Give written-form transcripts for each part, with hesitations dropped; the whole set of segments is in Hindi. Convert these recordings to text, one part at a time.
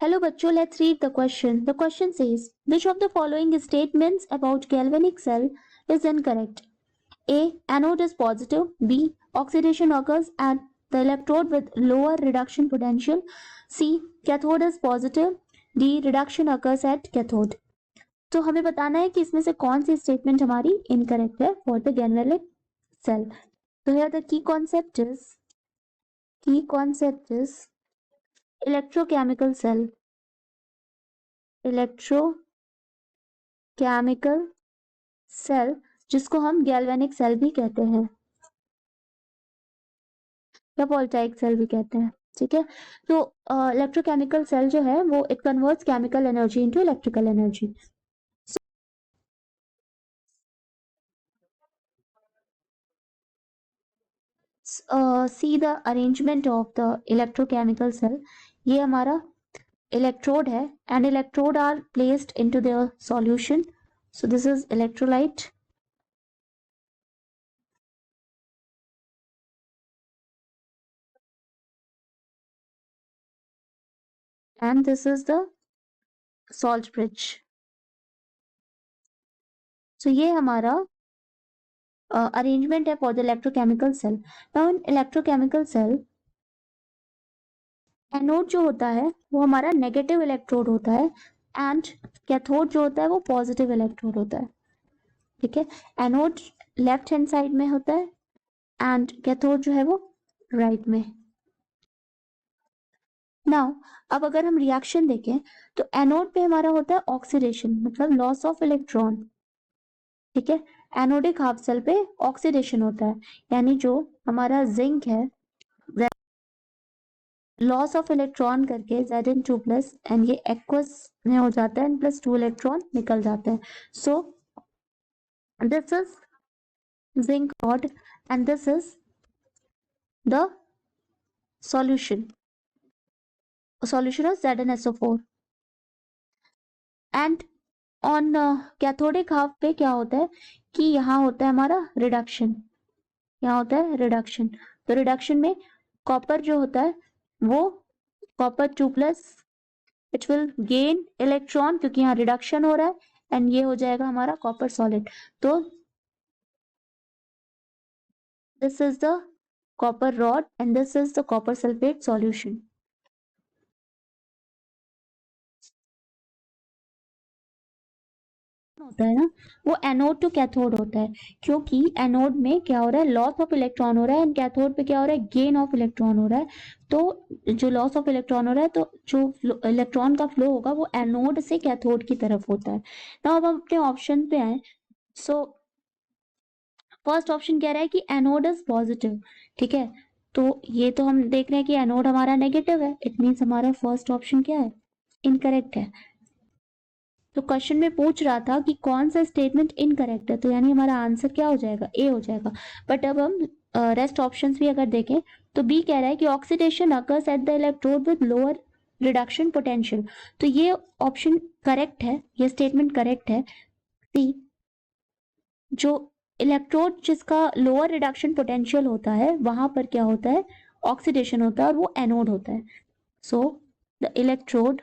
Hello bachcho, let's read the question. The question says, which of the following statements about galvanic cell is incorrect? A. Anode is positive. B. Oxidation occurs at the electrode with lower reduction potential. C. Cathode is positive. D. Reduction occurs at cathode. तो हमें बताना है कि इसमें से कौन सी स्टेटमेंट हमारी इनकरेक्ट है for the galvanic cell. So here the key concept is electrochemical cell. Electrochemical cell जिसको हम गैल्वेनिक सेल भी कहते हैं या वोल्टाइक सेल भी कहते हैं. ठीक है, तो इलेक्ट्रोकेमिकल सेल जो है वो it converts chemical energy into electrical energy. See the arrangement of the electrochemical cell. ये हमारा इलेक्ट्रोड है and electrode are placed into their solution. So this is electrolyte and this is the salt bridge. So ये हमारा अरेंजमेंट है for the electrochemical cell. Now in electrochemical cell anode जो होता है वो हमारा नेगेटिव इलेक्ट्रोड होता है एंड कैथोड जो होता है वो पॉजिटिव इलेक्ट्रोड होता है. ठीक है, एनोड लेफ्ट हैंड साइड में होता है एंड कैथोड जो है वो राइट में. नाउ अब अगर हम रिएक्शन देखें तो एनोड पे हमारा होता है ऑक्सीडेशन मतलब लॉस ऑफ इलेक्ट्रॉन. ठीक है, एनोडिक हाफ सेल पे ऑक्सीडेशन होता है यानी जो हमारा जिंक है लॉस ऑफ इलेक्ट्रॉन करके Zn2+ एंड ये एक्वस में हो जाता है प्लस 2 इलेक्ट्रॉन निकल जाते हैं. सो this is zinc rod and this is the solution of ZnSO4. And on cathodic half पे क्या होता है कि यहाँ होता है हमारा रिडक्शन. यहाँ होता है रिडक्शन. तो रिडक्शन में कॉपर जो होता है वो copper 2+ it will gain electron क्योंकि यहाँ रिडक्शन हो रहा है एंड ये हो जाएगा हमारा कॉपर सॉलिड. तो this is the copper rod and this is the copper sulphate solution. होता है ना वो एनोड टू कैथोड होता है क्योंकि एनोड में क्या हो रहा है लॉस ऑफ इलेक्ट्रॉन हो रहा है एंड कैथोड पे क्या हो रहा है गेन ऑफ इलेक्ट्रॉन हो रहा है. तो जो लॉस ऑफ इलेक्ट्रॉन हो रहा है तो जो इलेक्ट्रॉन का फ्लो होगा वो एनोड से कैथोड की तरफ होता है. ना अब हम अपने ऑप्शन पे आए. सो फर्स्ट ऑप्शन कह रहा है कि एनोड इज पॉजिटिव. ठीक है, तो ये तो हम देख रहे हैं कि एनोड हमारा नेगेटिव है. इट मीन्स हमारा फर्स्ट ऑप्शन क्या है इनकरेक्ट है. तो क्वेश्चन में पूछ रहा था कि कौन सा स्टेटमेंट इनकरेक्ट है तो यानी हमारा आंसर क्या हो जाएगा ए हो जाएगा. बट अब हम रेस्ट ऑप्शंस भी अगर देखें तो बी कह रहा है कि oxidation occurs at the electrode with lower reduction potential. तो ये ऑप्शन करेक्ट है, ये स्टेटमेंट करेक्ट है. सी जो इलेक्ट्रोड जिसका लोअर रिडक्शन पोटेंशियल होता है वहां पर क्या होता है ऑक्सीडेशन होता है और वो एनोड होता है. So the electrode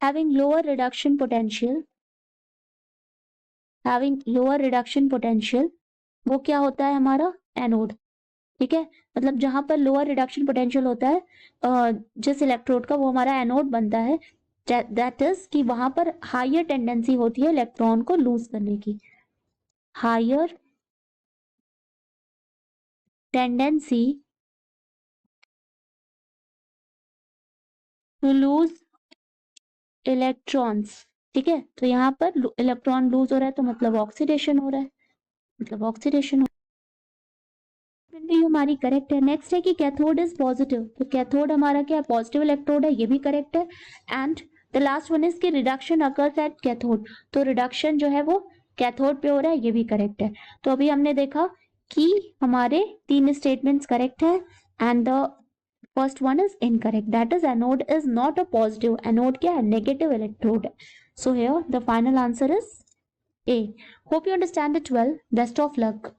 having lower reduction potential वो क्या होता है हमारा एनोड. ठीक है, मतलब जहां पर लोअर रिडक्शन पोटेंशियल होता है जिस इलेक्ट्रोड का वो हमारा एनोड बनता है. दैट इज कि वहां पर हायर टेंडेंसी होती है इलेक्ट्रॉन को लूज करने की. Higher tendency to lose electrons. ठीक है, तो यहाँ पर इलेक्ट्रॉन लूज हो रहा है तो मतलब ऑक्सीडेशन हो रहा है, भी हमारी करेक्ट है. नेक्स्ट है कि कैथोड इज पॉजिटिव. तो कैथोड हमारा क्या पॉजिटिव इलेक्ट्रोड है, ये भी करेक्ट है. And the last one is कि रिडक्शन अकर्स एट कैथोड. तो रिडक्शन जो है वो कैथोड पे हो रहा है, ये भी करेक्ट है. तो अभी हमने देखा कि हमारे 3 स्टेटमेंट्स करेक्ट है and the first one is incorrect. That is anode is not a positive. Anode क्या है नेगेटिव इलेक्ट्रोड है. So here the final answer is A. Hope you understand it well. Best of luck.